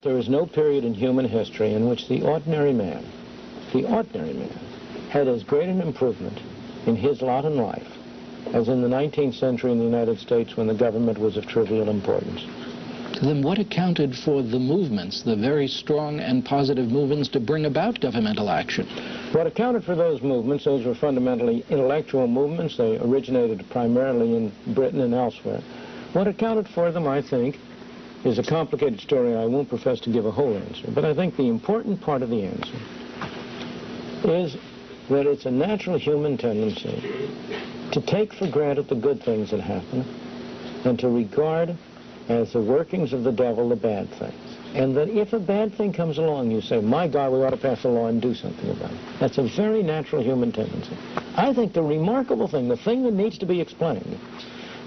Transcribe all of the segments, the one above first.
There is no period in human history in which the ordinary man, had as great an improvement in his lot in life as in the 19th century in the United States when the government was of trivial importance. Then what accounted for the movements, the very strong and positive movements to bring about governmental action? What accounted for those movements, those were fundamentally intellectual movements. They originated primarily in Britain and elsewhere. What accounted for them, I think, is a complicated story. I won't profess to give a whole answer, but I think the important part of the answer is that it's a natural human tendency to take for granted the good things that happen and to regard as the workings of the devil the bad things. And that if a bad thing comes along, you say, my God, we ought to pass a law and do something about it. That's a very natural human tendency. I think the remarkable thing, the thing that needs to be explained,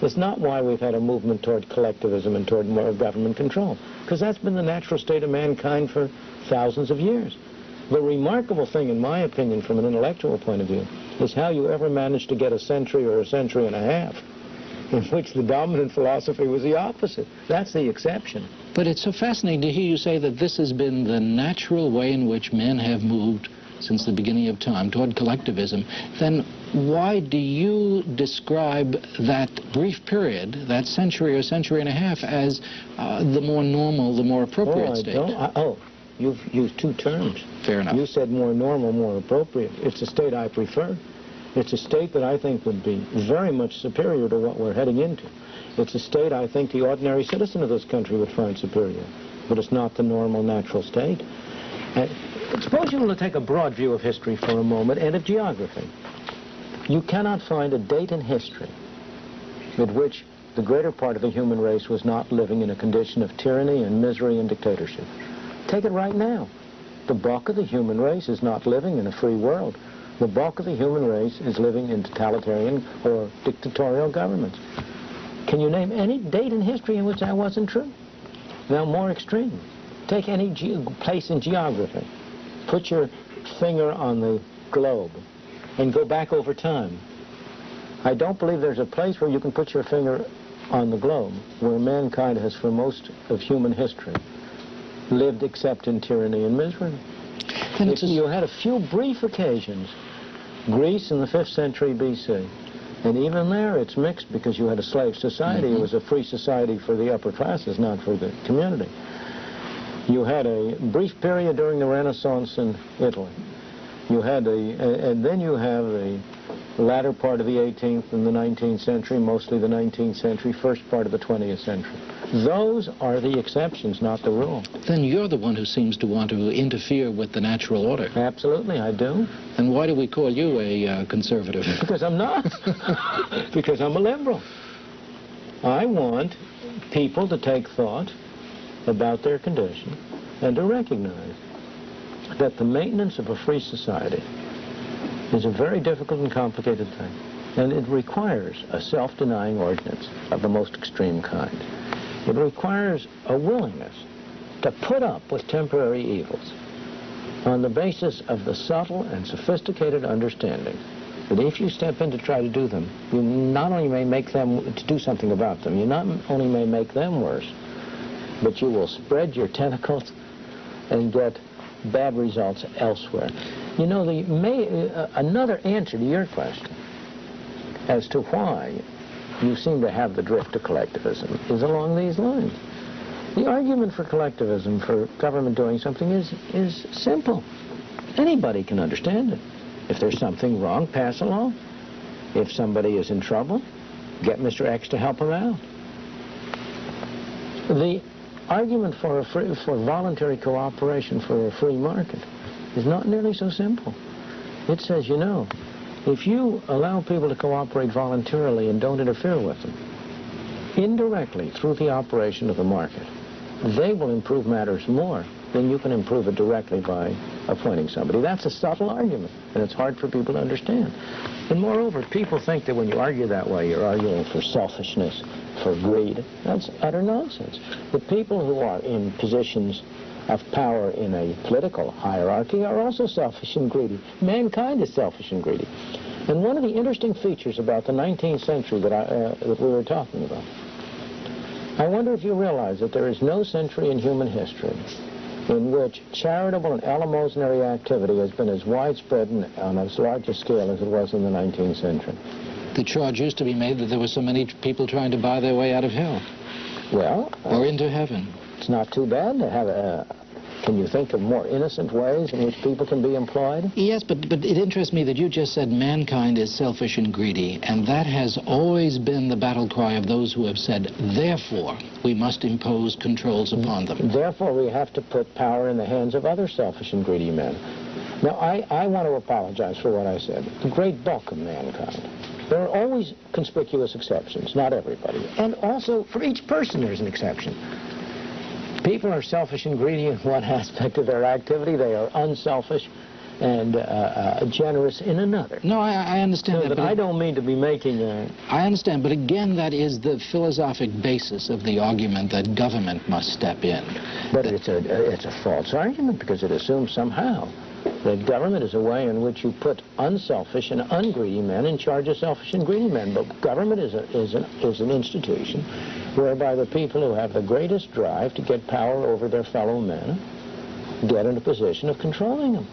is not why we've had a movement toward collectivism and toward more government control, because that's been the natural state of mankind for thousands of years. The remarkable thing, in my opinion, from an intellectual point of view, is how you ever managed to get a century or a century and a half in which the dominant philosophy was the opposite. That's the exception. But it's so fascinating to hear you say that this has been the natural way in which men have moved since the beginning of time toward collectivism. Then why do you describe that brief period, that century or century and a half, as the more normal, the more appropriate state? You've used two terms. Fair enough. You said more normal, more appropriate. It's a state I prefer. It's a state that I think would be very much superior to what we're heading into. It's a state I think the ordinary citizen of this country would find superior. But it's not the normal, natural state. Suppose you want to take a broad view of history for a moment and of geography. You cannot find a date in history at which the greater part of the human race was not living in a condition of tyranny and misery and dictatorship. Take it right now. The bulk of the human race is not living in a free world. The bulk of the human race is living in totalitarian or dictatorial governments. Can you name any date in history in which that wasn't true? Now, more extreme. Take any place in geography. Put your finger on the globe and go back over time. I don't believe there's a place where you can put your finger on the globe where mankind has, for most of human history, lived except in tyranny and misery. You had a few brief occasions. Greece in the 5th century B.C. And even there it's mixed because you had a slave society. It was a free society for the upper classes, not for the community. You had a brief period during the Renaissance in Italy. You had and then you have the latter part of the 18th and the 19th century, mostly the 19th century, first part of the 20th century. Those are the exceptions, not the rule. Then you're the one who seems to want to interfere with the natural order. Absolutely, I do. And why do we call you a conservative? Because I'm not. Because I'm a liberal. I want people to take thought about their condition and to recognize that the maintenance of a free society is a very difficult and complicated thing. And it requires a self-denying ordinance of the most extreme kind. It requires a willingness to put up with temporary evils on the basis of the subtle and sophisticated understanding that if you step in to try to do them, you not only may make them, to do something about them, you not only may make them worse, but you will spread your tentacles and get bad results elsewhere. You know, another answer to your question as to why you seem to have the drift to collectivism is along these lines. The argument for collectivism, for government doing something, is simple. Anybody can understand it. If there's something wrong, pass a law. If somebody is in trouble, get Mr. X to help him out. The argument for voluntary cooperation for a free market is not nearly so simple. It says, you know, if you allow people to cooperate voluntarily and don't interfere with them, indirectly through the operation of the market, they will improve matters more than you can improve it directly by appointing somebody. That's a subtle argument, and it's hard for people to understand. And moreover, people think that when you argue that way, you're arguing for selfishness, for greed. That's utter nonsense. The people who are in positions of power in a political hierarchy are also selfish and greedy. Mankind is selfish and greedy. And one of the interesting features about the 19th century that we were talking about I wonder if you realize that there is no century in human history in which charitable and eleemosynary activity has been as widespread and on as large a scale as it was in the 19th century. The charge used to be made that there were so many people trying to buy their way out of hell. Well... or into heaven. It's not too bad to have a... Can you think of more innocent ways in which people can be employed? Yes, but it interests me that you just said mankind is selfish and greedy, and that has always been the battle cry of those who have said, therefore, we must impose controls upon them. Therefore, we have to put power in the hands of other selfish and greedy men. Now, I want to apologize for what I said. The great bulk of mankind. There are always conspicuous exceptions, not everybody. And also, for each person, there's an exception. People are selfish and greedy in one aspect of their activity. They are unselfish and generous in another. No, I understand that. But I don't mean to be making a... I understand, but again, that is the philosophic basis of the argument that government must step in. But it's a false argument, because it assumes somehow that government is a way in which you put unselfish and ungreedy men in charge of selfish and greedy men. But government is an institution whereby the people who have the greatest drive to get power over their fellow men get in a position of controlling them.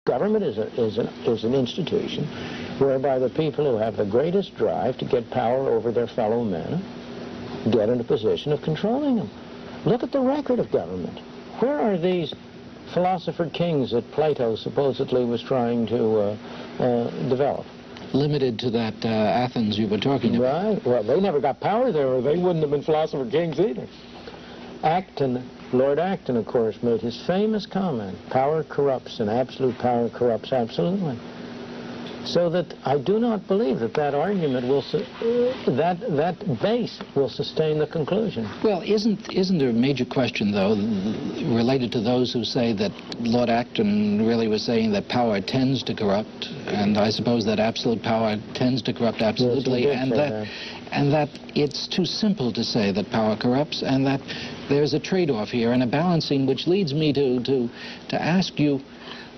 Government is an institution whereby the people who have the greatest drive to get power over their fellow men get in a position of controlling them. Look at the record of government. Where are these philosopher kings that Plato supposedly was trying to develop? Limited to that Athens you were talking about. Right. Well, they never got power there, or they wouldn't have been philosopher kings either. Lord Acton, of course, made his famous comment, power corrupts and absolute power corrupts absolutely. So that I do not believe that that argument will, that base will sustain the conclusion. Well, isn't there a major question, though, related to those who say that Lord Acton really was saying that power tends to corrupt, and I suppose that absolute power tends to corrupt absolutely, yes, and that it's too simple to say that power corrupts, and that there's a trade-off here and a balancing, which leads me to ask you,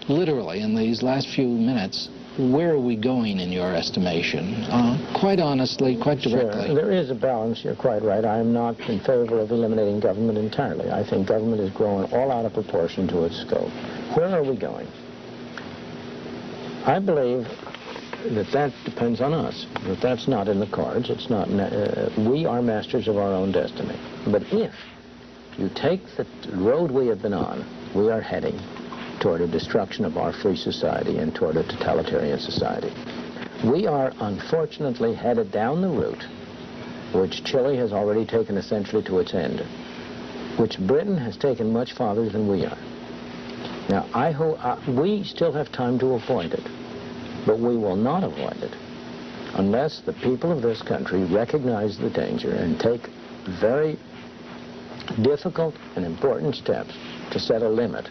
literally, in these last few minutes, where are we going in your estimation? Quite honestly, quite directly. Sure. There is a balance, you're quite right. I am not in favor of eliminating government entirely. I think government is growing all out of proportion to its scope. Where are we going? I believe that depends on us, that that's not in the cards. It's not. We are masters of our own destiny. But if you take the road we have been on, we are heading toward a destruction of our free society and toward a totalitarian society. We are unfortunately headed down the route which Chile has already taken essentially to its end, which Britain has taken much farther than we are. Now, I hope we still have time to avoid it, but we will not avoid it unless the people of this country recognize the danger and take very difficult and important steps to set a limit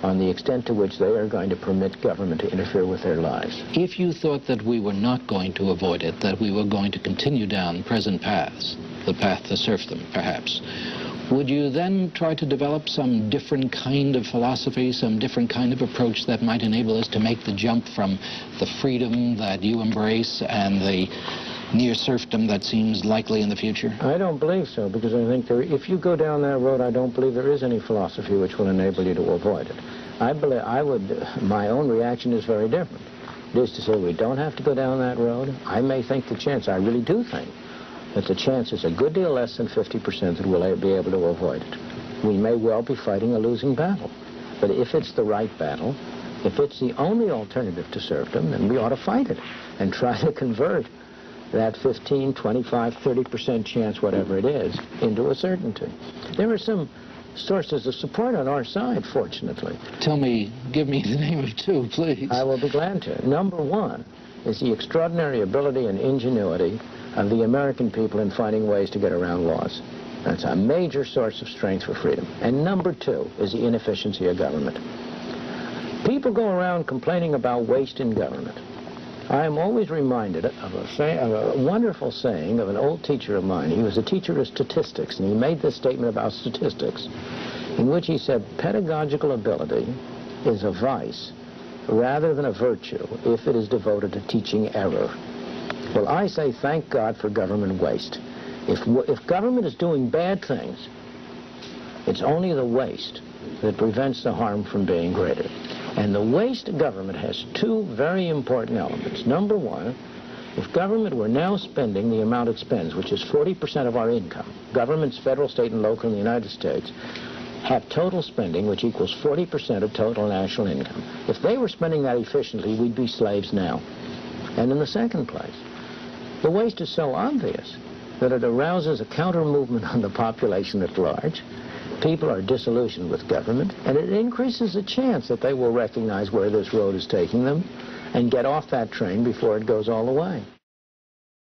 on the extent to which they are going to permit government to interfere with their lives. If you thought that we were not going to avoid it, that we were going to continue down present paths, the path to serfdom, perhaps, would you then try to develop some different kind of philosophy, some different kind of approach that might enable us to make the jump from the freedom that you embrace and the near serfdom that seems likely in the future? I don't believe so, because I think if you go down that road, I don't believe there is any philosophy which will enable you to avoid it. My own reaction is very different. It is to say we don't have to go down that road. I may think I really do think, that the chance is a good deal less than 50% that we'll be able to avoid it. We may well be fighting a losing battle. But if it's the right battle, if it's the only alternative to serfdom, then we ought to fight it and try to convert that 15, 25, 30% chance, whatever it is, into a certainty. There are some sources of support on our side, fortunately. Give me the name of two, please. I will be glad to. Number one is the extraordinary ability and ingenuity of the American people in finding ways to get around laws. That's a major source of strength for freedom. And number two is the inefficiency of government. People go around complaining about waste in government. I am always reminded of a wonderful saying of an old teacher of mine. He was a teacher of statistics, and he made this statement about statistics, in which he said, pedagogical ability is a vice rather than a virtue if it is devoted to teaching error. Well, I say thank God for government waste. If government is doing bad things, it's only the waste that prevents the harm from being greater. And the waste of government has two very important elements. Number one, if government were now spending the amount it spends, which is 40% of our income, governments, federal, state, and local in the United States, have total spending, which equals 40% of total national income. If they were spending that efficiently, we'd be slaves now. And in the second place, the waste is so obvious that it arouses a counter-movement on the population at large. People are disillusioned with government, and it increases the chance that they will recognize where this road is taking them and get off that train before it goes all the way.